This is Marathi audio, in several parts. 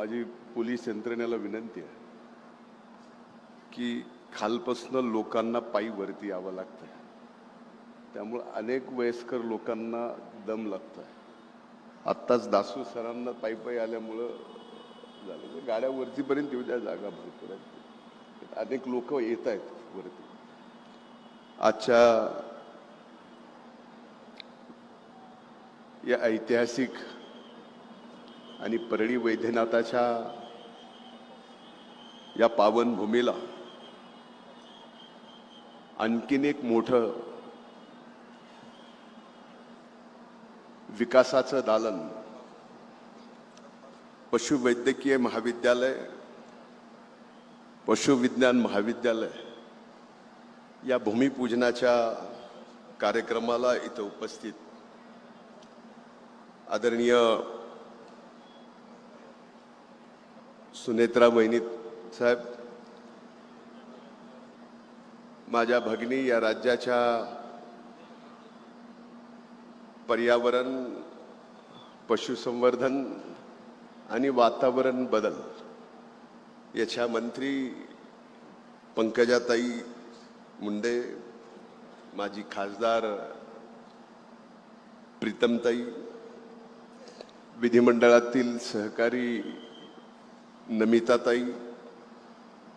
माझी पोलीस यंत्रणेला विनंती आहे की खालपासून लोकांना पायी वरती यावं लागतं, त्यामुळे अनेक वयस्कर लोकांना दम लागतोय. आत्ताच दासू सरांना पायी पायी आल्यामुळं झालं, गाड्या वरतीपर्यंत येऊ द्या, जागा भरपूर आहेत, अनेक लोक येत आहेत वरती. आजच्या या ऐतिहासिक आणि परळी वैद्यनाथाच्या या पावनभूमीला आणखीन एक मोठं विकासाचं दालन पशुवैद्यकीय महाविद्यालय, पशुविज्ञान महाविद्यालय या भूमिपूजनाच्या कार्यक्रमाला इथं उपस्थित आदरणीय सुनेत्रा वहिनी साहेब, माझ्या भगिनी, या राज्याच्या पर्यावरण, पशुसंवर्धन आणि वातावरण बदल याच्या मंत्री पंकजाताई मुंडे, माजी खासदार प्रीतमताई, विधिमंडळातील सहकारी नमिताताई,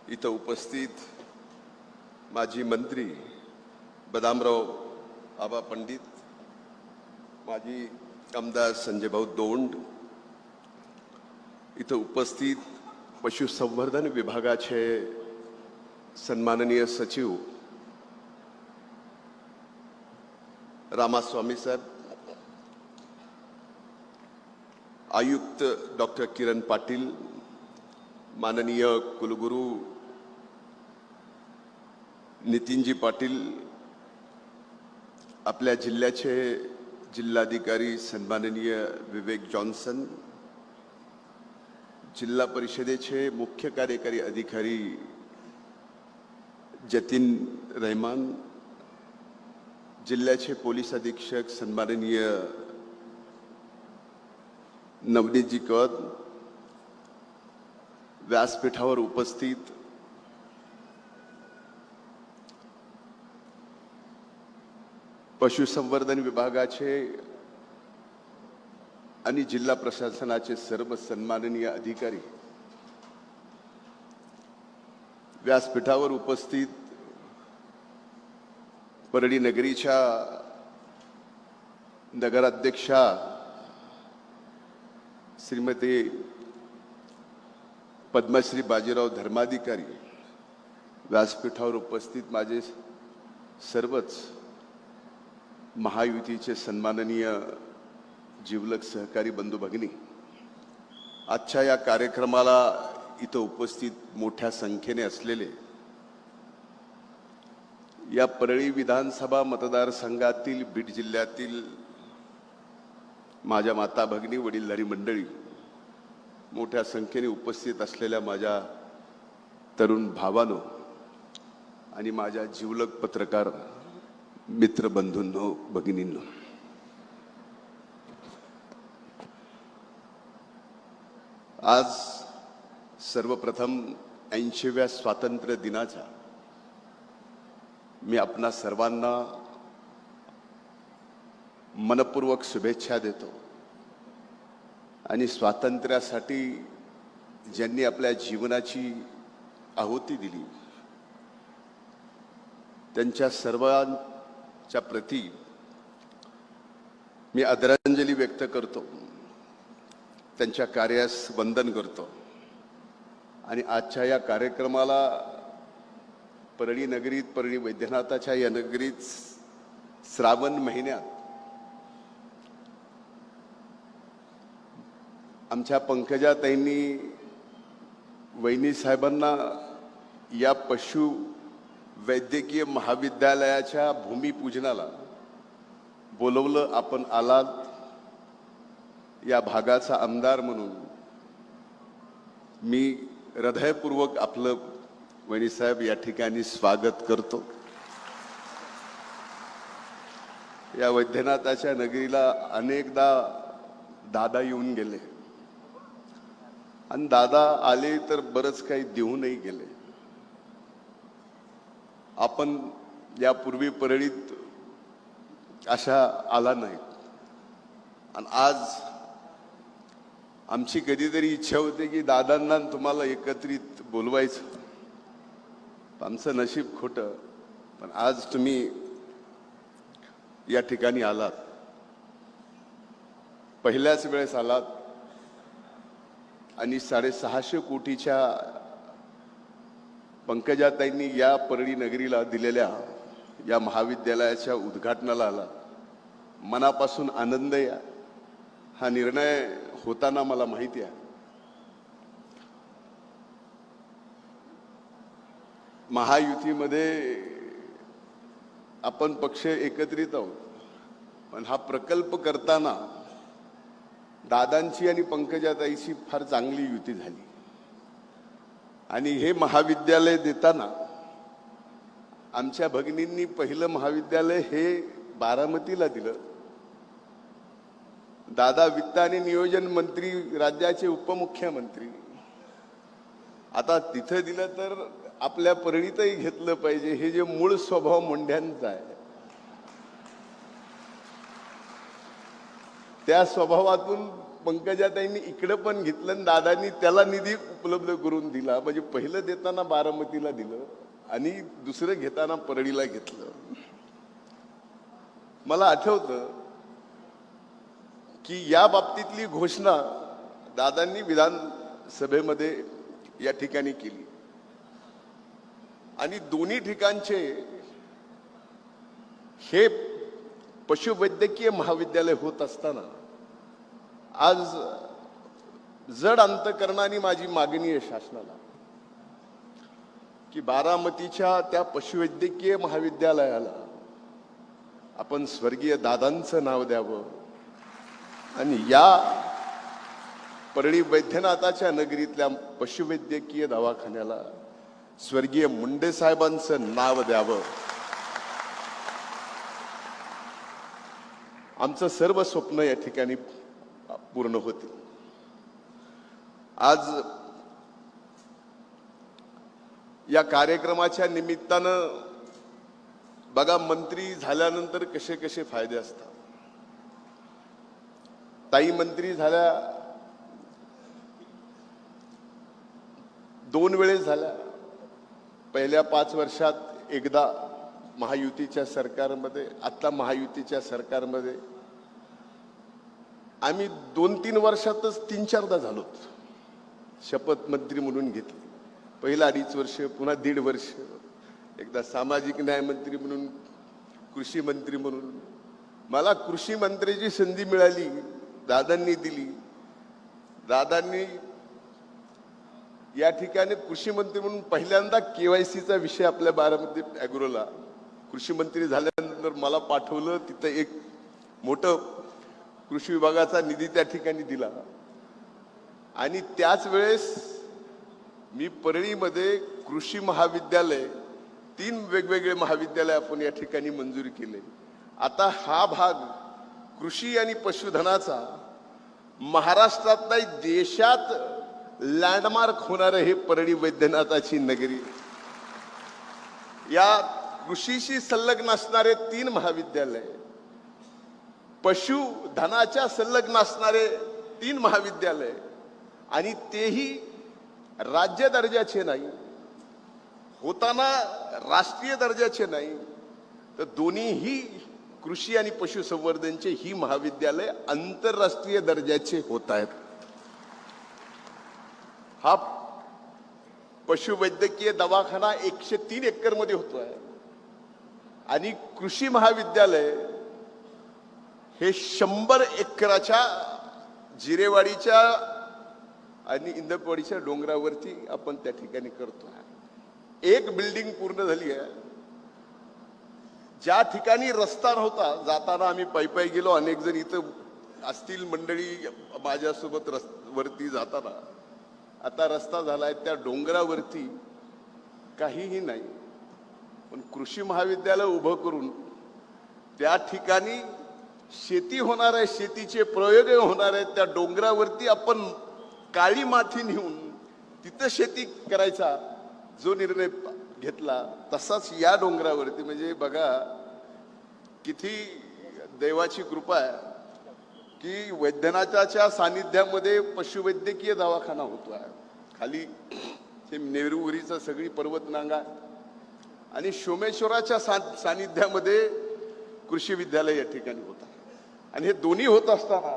इथं उपस्थित माजी मंत्री बदामराव आबा पंडित, माजी आमदार संजय भाऊ दोंड, इथं उपस्थित पशुसंवर्धन विभागाचे सन्माननीय सचिव रामास्वामी साहेब, आयुक्त डॉक्टर किरण पाटील, माननीय कुलगुरू नितीनजी पाटील, आपल्या जिल्ह्याचे जिल्हाधिकारी सन्माननीय विवेक जॉन्सन, जिल्हा परिषदेचे मुख्य कार्यकारी अधिकारी जतीन रहमान, जिल्ह्याचे पोलीस अधीक्षक सन्माननीय नवनीतजी कौर, व्यासपीठावर उपस्थित पशुसंवर्धन विभागाचे आणि जिल्हा प्रशासनाचे सर्व सन्माननीय अधिकारी, व्यासपीठावर उपस्थित परळी नगरीच्या नगराध्यक्षा श्रीमती पद्मश्री बाजीराव धर्माधिकारी, व्यासपीठावर उपस्थित माझे सर्वच महायुतीचे सन्माननीय जिवलग सहकारी बंधू भगिनी, आजच्या या कार्यक्रमाला इथं उपस्थित मोठ्या संख्येने असलेले या परळी विधानसभा मतदारसंघातील बीड जिल्ह्यातील माझ्या माता भगिनी, वडीलधारी मंडळी, मोठ्या संख्येने उपस्थित असलेल्या माझ्या तरुण भावांनो आणि माझ्या जिवलग पत्रकार मित्र बंधूंनो, भगिनींनो, आज सर्वप्रथम 80व्या स्वातंत्र्य दिनाच्या मी आपणा सर्वांना मनपूर्वक शुभेच्छा देतो आणि स्वातंत्र्यासाठी ज्यांनी आपल्या जीवनाची आहुती दिली त्यांच्या सर्वांच्या प्रती मी आदरांजली व्यक्त करतो, त्यांच्या कार्यास वंदन करतो. आणि आजच्या या कार्यक्रमाला परळी नगरीत, परळी वैद्यनाथाच्या या नगरीत श्रावण महिन्यात आमच्या पंकजाताईंनी वहिनी साहेबांना या पशु वैद्यकीय महाविद्यालयाच्या भूमिपूजनाला बोलवलं. आपण आलात, या भागाचा आमदार म्हणून मी हृदयपूर्वक आपलं वहिनी साहेब या ठिकाणी स्वागत करतो. या वैद्यनाथाच्या नगरीला अनेकदा दादा येऊन गेले, आणि दादा आले तर बरंच काही देऊनही गेले. आपण यापूर्वी परळीत अशा आला नाही आणि आज आमची कधीतरी इच्छा होते की दादांना तुम्हाला एकत्रित बोलवायचं. आमचं नशीब खोटं, पण आज तुम्ही या ठिकाणी आलात. पहिल्याच वेळेस आलात आणि 650 कोटीच्या पंकजाताईंनी या परळी नगरीला दिलेल्या या महाविद्यालयाच्या उद्घाटनाला आला. मनापासून आनंद आहे. हा निर्णय होताना मला माहिती आहे महायुतीमध्ये आपण पक्ष एकत्रित आहोत, पण हा प्रकल्प करताना दादांची आणि पंकजाताईची फार चांगली युती झाली. आणि हे महाविद्यालय देताना आमच्या भगिनींनी पहिलं महाविद्यालय हे बारामतीला दिलं. दादा वित्त आणि नियोजन मंत्री, राज्याचे उपमुख्यमंत्री, आता तिथं दिलं तर आपल्या परळीतही घेतलं पाहिजे. हे जे मूळ स्वभाव मुंड्यांचा आहे, त्या स्वभावातून पंकजाताईंनी इकडं पण घेतलं आणि दादांनी त्याला निधी उपलब्ध करून दिला. म्हणजे पहिलं देताना बारामतीला दिलं आणि दुसरं घेताना परळीला घेतलं. मला आठवतं की या बाबतीतली घोषणा दादांनी विधानसभेमध्ये या ठिकाणी केली आणि दोन्ही ठिकाणचे हे पशुवैद्यकीय महाविद्यालय होत असताना आज जड अंतकरणाने माझी मागणी आहे शासनाला की बारामतीच्या त्या पशुवैद्यकीय महाविद्यालयाला आपण स्वर्गीय दादांचं नाव द्यावं आणि या परळी वैद्यनाथाच्या नगरीतल्या पशुवैद्यकीय दवाखान्याला स्वर्गीय मुंडे साहेबांचं नाव द्यावं. आमचं सर्व स्वप्न या ठिकाणी पूर्ण होतील. आज या कार्यक्रमाच्या निमित्तानं बघा, मंत्री झाल्यानंतर कसे कसे फायदे असतात. ताई मंत्री झाल्या, 2 वेळेस झाल्या. पहिल्या 5 वर्षात एकदा महायुतीच्या सरकारमध्ये, आता महायुतीच्या सरकारमध्ये. आम्ही 2-3 वर्षातच 3-4दा झालो. शपथ मंत्री म्हणून घेतली. पहिला 2.5 वर्ष, पुन्हा 1.5 वर्ष, एकदा सामाजिक न्याय मंत्री म्हणून, कृषी मंत्री म्हणून. मला कृषी मंत्र्याची संधी मिळाली, दादांनी दिली. दादांनी या ठिकाणी कृषी मंत्री म्हणून पहिल्यांदा केवायसीचा विषय आपल्या बारामती ॲग्रोला कृषी मंत्री झाल्यानंतर मला पाठवलं. तिथं एक मोठं कृषी विभागाचा निधी त्या ठिकाणी दिला आणि त्याच वेळेस मी परळीमध्ये कृषी महाविद्यालय, 3 वेगवेगळे महाविद्यालय आपण या ठिकाणी मंजूर केले. आता हा भाग कृषी आणि पशुधनाचा महाराष्ट्रात नाही, देशात लँडमार्क होणार हे परळी वैद्यनाथाची नगरी. या कृषीशी संलग्न असणारे 3 महाविद्यालय, पशुधनाच्या संलग्न असणारे 3 महाविद्यालय आणि तेही राज्य दर्जाचे नाही, होताना राष्ट्रीय दर्जाचे नाही, तर दोन्हीही कृषी आणि पशुसंवर्धनचे ही महाविद्यालय आंतरराष्ट्रीय दर्जाचे होत आहेत. हा पशुवैद्यकीय दवाखाना 103 एकर मध्ये होतोय आणि कृषी महाविद्यालय हे 100 एकराच्या जिरेवाडीच्या आणि इंदपवाडीच्या डोंगरावरती आपण त्या ठिकाणी करतोय. एक बिल्डिंग पूर्ण झाली आहे. ज्या ठिकाणी रस्ता नव्हता, जाताना आम्ही पायी गेलो. अनेक जण इथं असतील मंडळी माझ्यासोबत वरती जाताना. आता रस्ता झालाय. त्या डोंगरावरती काहीही नाही, पण कृषी महाविद्यालय उभं करून त्या ठिकाणी शेती होणार आहे, शेतीचे प्रयोग होणार आहेत. त्या डोंगरावरती आपण काळी माती नेऊन तिथं शेती करायचा जो निर्णय घेतला, तसाच या डोंगरावरती, म्हणजे बघा किती देवाची कृपा आहे की वैद्यनाथाच्या सानिध्यामध्ये पशुवैद्यकीय दवाखाना होतो आहे. खाली ते नेहरूवरीचं सगळी पर्वतरांगा आणि सोमेश्वराच्या सानिध्यामध्ये कृषी विद्यालय या ठिकाणी होत आहे. आणि हे दोन्ही होत असताना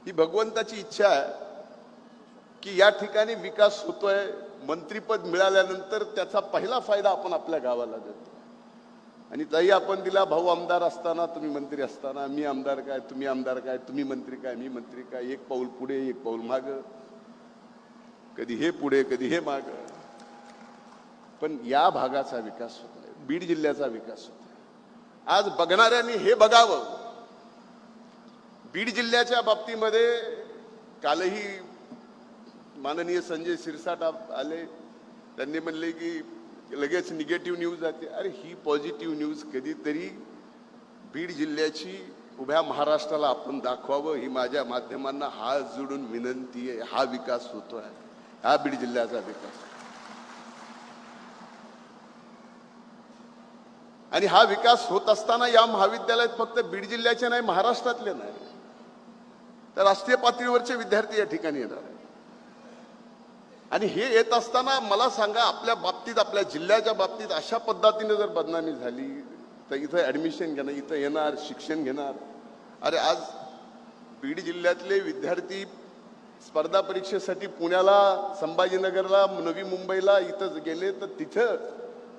ही भगवंताची इच्छा आहे की या ठिकाणी विकास होतोय. मंत्रीपद मिळाल्यानंतर त्याचा पहिला फायदा आपण आपल्या गावाला देतो. आणि ताई आपण दिला, भाऊ आमदार असताना तुम्ही मंत्री असताना, मी आमदार काय तुम्ही आमदार काय, तुम्ही मंत्री काय मी मंत्री काय, एक पाऊल पुढे एक पाऊल माग, कधी हे पुढे कधी हे माग. पण या भागाचा विकास होतोय, बीड जिल्ह्याचा विकास होतोय. आज बघणाऱ्यांनी हे बघावं. बीड जिल्ह्याच्या बाबतीमध्ये कालही माननीय संजय शिरसाट आले, त्यांनी म्हणले की लगेच निगेटिव्ह न्यूज जाते. अरे ही पॉझिटिव्ह न्यूज कधीतरी बीड जिल्ह्याची उभ्या महाराष्ट्राला आपण दाखवावं, ही माझ्या माध्यमांना हात जोडून विनंती आहे. हा विकास होतोय, हा बीड जिल्ह्याचा विकास. आणि हा विकास होत असताना या महाविद्यालयात फक्त बीड जिल्ह्याचे नाही, महाराष्ट्रातले नाही, तर राष्ट्रीय पातळीवरचे विद्यार्थी या ठिकाणी येणार आहे. आणि हे येत असताना मला सांगा, आपल्या बाबतीत आपल्या जिल्ह्याच्या बाबतीत अशा पद्धतीने जर बदनामी झाली तर इथं ऍडमिशन घेणार, इथं येणार, शिक्षण घेणार. अरे आज बीड जिल्ह्यातले विद्यार्थी स्पर्धा परीक्षेसाठी पुण्याला, संभाजीनगरला, नवी मुंबईला इथं गेले तर तिथं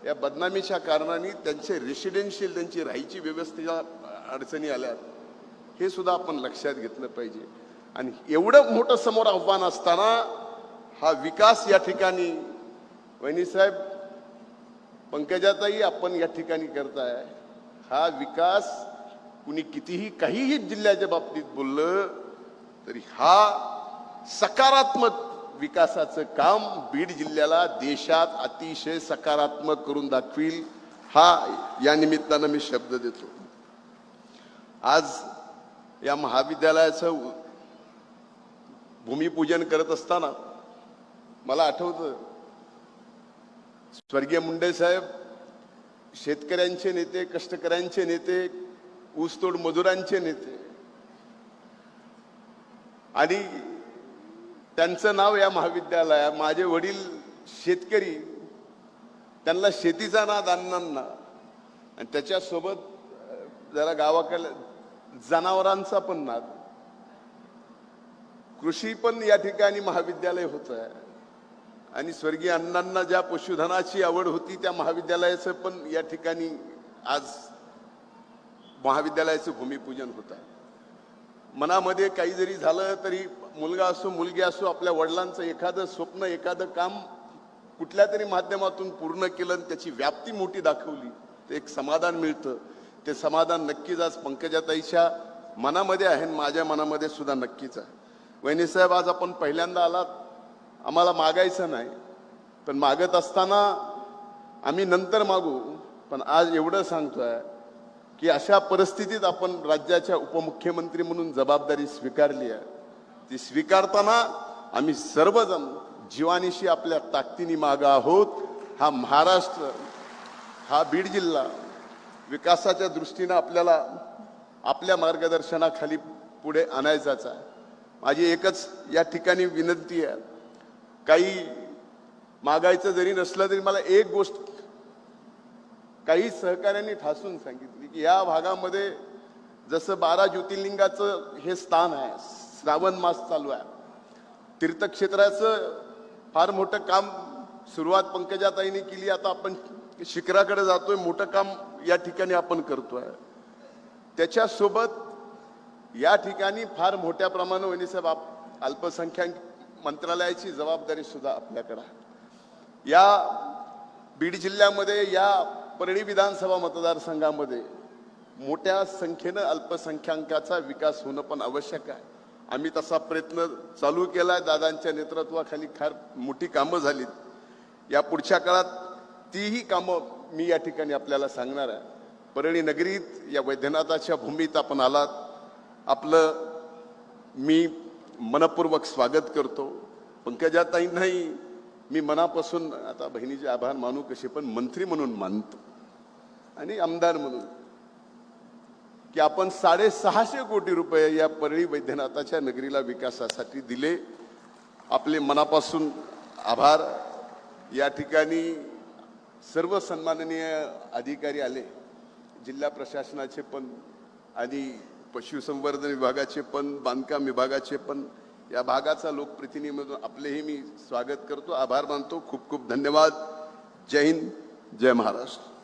या बदनामीच्या कारणाने त्यांचे रेसिडेन्शियल, त्यांची राहायची व्यवस्थेच्या अडचणी आल्या. हे सुद्धा आपण लक्षात घेतलं पाहिजे. आणि एवढं मोठं समोर आव्हान असताना हा विकास या ठिकाणी, वहिनीसाहेब, पंकजाताई, आपण या ठिकाणी करताय. हा विकास कुणी कितीही काहीही जिल्ह्याच्या बाबतीत बोललं तरी हा सकारात्मक विकासाचं काम बीड जिल्ह्याला देशात अतिशय सकारात्मक करून दाखवील, हा या निमित्तानं मी शब्द देतो. आज या महाविद्यालयाचं भूमिपूजन करत असताना मला आठवतं, स्वर्गीय मुंडे साहेब शेतकऱ्यांचे नेते, कष्टकऱ्यांचे नेते, ऊसतोड मजुरांचे नेते, आणि त्यांचं नाव या महाविद्यालयात. माझे वडील शेतकरी, त्यांना शेतीचा नाद अण्णांना, आणि त्याच्यासोबत जरा गावाकडे जनावरांचा पण नाद. कृषी पण या ठिकाणी महाविद्यालय होत आहे. आणि स्वर्गीय अण्णांना ज्या पशुधनाची आवड होती त्या महाविद्यालयाचं पण या ठिकाणी आज महाविद्यालयाचं भूमिपूजन होत आहे. मनामध्ये काही जरी झालं तरी मुलगा असो मुलगी असो, आपल्या वडिलांचं एखादं स्वप्न, एखादं काम कुठल्या तरी माध्यमातून पूर्ण केलं आणि त्याची व्याप्ती मोठी दाखवली तर एक समाधान मिळतं. ते समाधान नक्कीच आज पंकजाताईच्या मनामध्ये आहे, माझ्या मनामध्ये सुद्धा नक्कीच आहे. वहिनीसाहेब, आज आपण पहिल्यांदा आलात, आम्हाला मागायचं नाही, पण मागत असताना आम्ही नंतर मागू, पण आज एवढं सांगतोय की अशा परिस्थितीत आपण राज्याच्या उपमुख्यमंत्री म्हणून जबाबदारी स्वीकारली आहे. ती स्वीकारताना आम्ही सर्वजण जीवानीशी आपल्या ताकदीने मागे आहोत. हा महाराष्ट्र, हा बीड जिल्हा विकासाच्या दृष्टीनं आपल्याला आपल्या मार्गदर्शनाखाली पुढे आणायचाच आहे. माझी एकच या ठिकाणी विनंती आहे, काही मागायचं जरी नसलं तरी मला एक गोष्ट काही सहकार्यांनी ठासून सांगितली की या भागामध्ये जसं 12 ज्योतिर्लिंगाचं हे स्थान आहे, श्रावण मास चालू आहे, तीर्थक्षेत्राचं फार मोठं काम सुरुवात पंकजाताईंनी केली. आता आपण शिखराकडे जातोय, मोठं काम या ठिकाणी आपण करतोय. त्याच्यासोबत या ठिकाणी फार मोठ्या प्रमाणावर वहिनीसाहेब अल्पसंख्याक मंत्रालयाची जबाबदारी सुद्धा आपल्याकडे आहे. या बीड जिल्ह्यामध्ये, या परळी विधानसभा मतदारसंघामध्ये मोठ्या संख्येनं अल्पसंख्याकाचा विकास होणं पण आवश्यक आहे. आम्ही तसा प्रयत्न चालू केला. दादांच्या नेतृत्वाखाली फार मोठी कामं झालीत. या पुढच्या काळात तीही कामं मी या ठिकाणी आपल्याला सांगणार आहे. परळी नगरीत या वैद्यनाथाच्या भूमीत आपण आलात, आपलं मी मनपूर्वक स्वागत करतो. पंकजाताईंनाही मी मनापासून आता बहिणीचे आभार मानू कसे, पण मंत्री म्हणून मानतो आणि आमदार म्हणून की आपण 650 कोटी रुपये या परळी वैद्यनाथाच्या नगरीला विकासासाठी दिले. आपले मनापासून आभार. या ठिकाणी सर्व सन्माननीय अधिकारी आले, जिल्हा प्रशासनाचे पण आणि पशुसंवर्धन विभागाचे पण, बांधकाम विभागाचे पण, या भागाचा लोकप्रतिनिधी म्हणून आपलेही मी स्वागत करतो, आभार मानतो. खूप खूप धन्यवाद. जय हिंद, जय महाराष्ट्र.